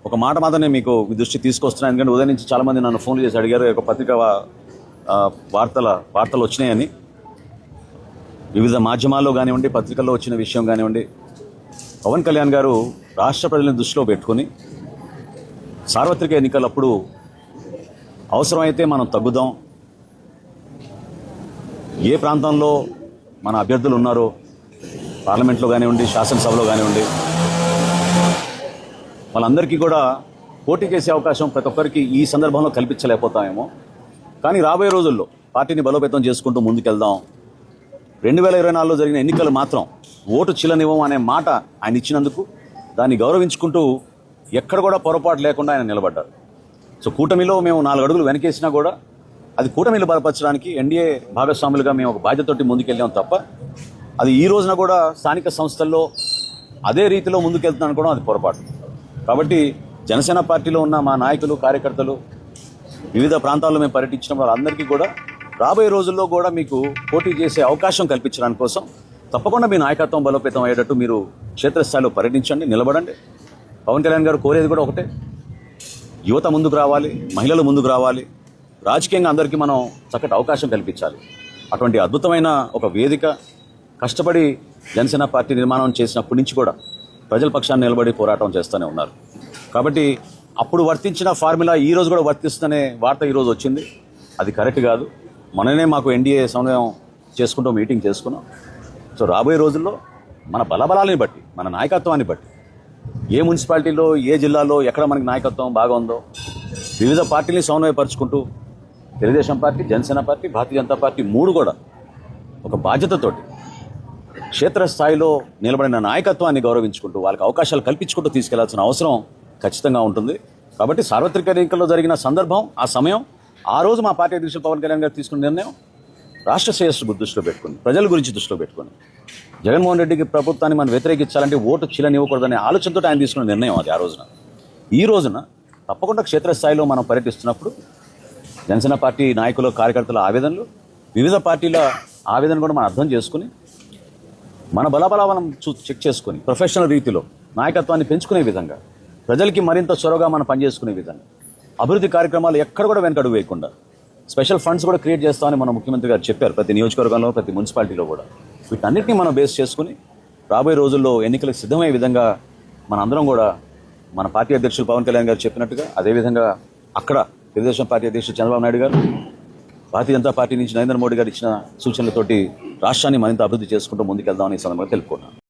ఒక మాట మాత్రం నేను మీకు దృష్టి తీసుకొస్తున్నాను. ఎందుకంటే ఉదయం నుంచి చాలామంది నన్ను ఫోన్ చేసి అడిగారు, ఒక పత్రిక వార్తలు వచ్చినాయని. వివిధ మాధ్యమాల్లో కానివ్వండి, పత్రికల్లో వచ్చిన విషయం కానివ్వండి, పవన్ కళ్యాణ్ గారు రాష్ట్ర ప్రజలను దృష్టిలో పెట్టుకుని సార్వత్రిక ఎన్నికలప్పుడు అవసరమైతే మనం తగ్గుదాం, ఏ ప్రాంతంలో మన అభ్యర్థులు ఉన్నారో పార్లమెంట్లో కానివ్వండి, శాసనసభలో కానివ్వండి, వాళ్ళందరికీ కూడా పోటీ చేసే అవకాశం ప్రతి ఒక్కరికి ఈ సందర్భంలో కల్పించలేకపోతామేమో. కానీ రాబోయే రోజుల్లో పార్టీని బలోపేతం చేసుకుంటూ ముందుకెళ్దాం. 2024లో జరిగిన ఎన్నికలు మాత్రం ఓటు చిల్లనివ్వం అనే మాట ఆయన ఇచ్చినందుకు దాన్ని గౌరవించుకుంటూ ఎక్కడ కూడా పొరపాటు లేకుండా ఆయన నిలబడ్డారు. సో కూటమిలో మేము 4 అడుగులు వెనకేసినా కూడా అది కూటమిలు బలపరచడానికి ఎన్డీఏ భాగస్వాములుగా మేము ఒక బాధ్యతతోటి ముందుకెళ్ళాం తప్ప అది ఈ రోజున కూడా స్థానిక సంస్థల్లో అదే రీతిలో ముందుకెళ్తున్నాను కూడా అది పొరపాటు. కాబట్టి జనసేన పార్టీలో ఉన్న మా నాయకులు, కార్యకర్తలు వివిధ ప్రాంతాల్లో మేము పర్యటించిన వాళ్ళందరికీ కూడా రాబోయే రోజుల్లో కూడా మీకు పోటీ చేసే అవకాశం కల్పించడానికి కోసం తప్పకుండా మీ నాయకత్వం బలోపేతం అయ్యేటట్టు మీరు క్షేత్రస్థాయిలో పర్యటించండి, నిలబడండి. పవన్ కళ్యాణ్ గారు కోరేది కూడా ఒకటే, యువత ముందుకు రావాలి, మహిళలు ముందుకు రావాలి, రాజకీయంగా అందరికీ మనం చక్కటి అవకాశం కల్పించాలి. అటువంటి అద్భుతమైన ఒక వేదిక కష్టపడి జనసేన పార్టీ నిర్మాణం చేసినప్పటి నుంచి కూడా ప్రజల పక్షాన్ని నిలబడి పోరాటం చేస్తూనే ఉన్నారు. కాబట్టి అప్పుడు వర్తించిన ఫార్ములా ఈ రోజు కూడా వర్తిస్తుందనే వార్త ఈరోజు వచ్చింది. అది కరెక్ట్ కాదు. మననే మాకు ఎన్డీఏ సమన్వయం చేసుకుంటూ మీటింగ్ చేసుకున్నాం. సో రాబోయే రోజుల్లో మన బలబలాలని బట్టి, మన నాయకత్వాన్ని బట్టి, ఏ మున్సిపాలిటీలో, ఏ జిల్లాలో ఎక్కడ మనకి నాయకత్వం బాగా ఉందో వివిధ పార్టీని సమన్వయపరుచుకుంటూ Telugu Desam party, Janasena party, Bharatiya Janata party 3 కూడా ఒక బాధ్యతతోటి క్షేత్రస్థాయిలో నిలబడిన నాయకత్వాన్ని గౌరవించుకుంటూ వాళ్ళకి అవకాశాలు కల్పించుకుంటూ తీసుకెళ్లాల్సిన అవసరం ఖచ్చితంగా ఉంటుంది. కాబట్టి సార్వత్రిక ఎన్నికల్లో జరిగిన సందర్భం, ఆ సమయం, ఆ రోజు మా పార్టీ అధ్యక్షులు పవన్ కళ్యాణ్ గారు తీసుకున్న నిర్ణయం రాష్ట్ర శ్రేయస్సు దృష్టిలో పెట్టుకుని, ప్రజల గురించి దృష్టిలో పెట్టుకుని, జగన్మోహన్ రెడ్డికి ప్రభుత్వాన్ని మనం వ్యతిరేకించాలంటే ఓటు చిల్లనివ్వకూడదనే ఆలోచనతో ఆయన తీసుకున్న నిర్ణయం అది. ఆ రోజున ఈ రోజున తప్పకుండా క్షేత్రస్థాయిలో మనం పర్యటిస్తున్నప్పుడు జనసేన పార్టీ నాయకులు, కార్యకర్తల ఆవేదనలు, వివిధ పార్టీల ఆవేదన కూడా మనం అర్థం చేసుకుని మన బలబలాలను చెక్ చేసుకుని ప్రొఫెషనల్ రీతిలో నాయకత్వాన్ని పెంచుకునే విధంగా, ప్రజలకి మరింత చొరవగా మనం పనిచేసుకునే విధంగా, అభివృద్ధి కార్యక్రమాలు ఎక్కడ కూడా వెనకడుగు వేయకుండా స్పెషల్ ఫండ్స్ కూడా క్రియేట్ చేస్తామని మన ముఖ్యమంత్రి గారు చెప్పారు. ప్రతి నియోజకవర్గంలో, ప్రతి మున్సిపాలిటీలో కూడా వీటన్నిటిని మనం బేస్ చేసుకుని రాబోయే రోజుల్లో ఎన్నికలకు సిద్ధమయ్యే విధంగా మన అందరం కూడా మన పార్టీ అధ్యక్షులు పవన్ కళ్యాణ్ గారు చెప్పినట్టుగా అదేవిధంగా అక్కడ తెలుగుదేశం పార్టీ అధ్యక్షులు చంద్రబాబు నాయుడు గారు, భారతీయ జనతా పార్టీ నుంచి నరేంద్ర మోడీ గారు ఇచ్చిన సూచనలతోటి రాష్ట్రాన్ని మరింత అభివృద్ధి చేసుకుంటూ ముందుకెళ్దామని ఈ సందర్భంగా తెలుపుకున్నాను.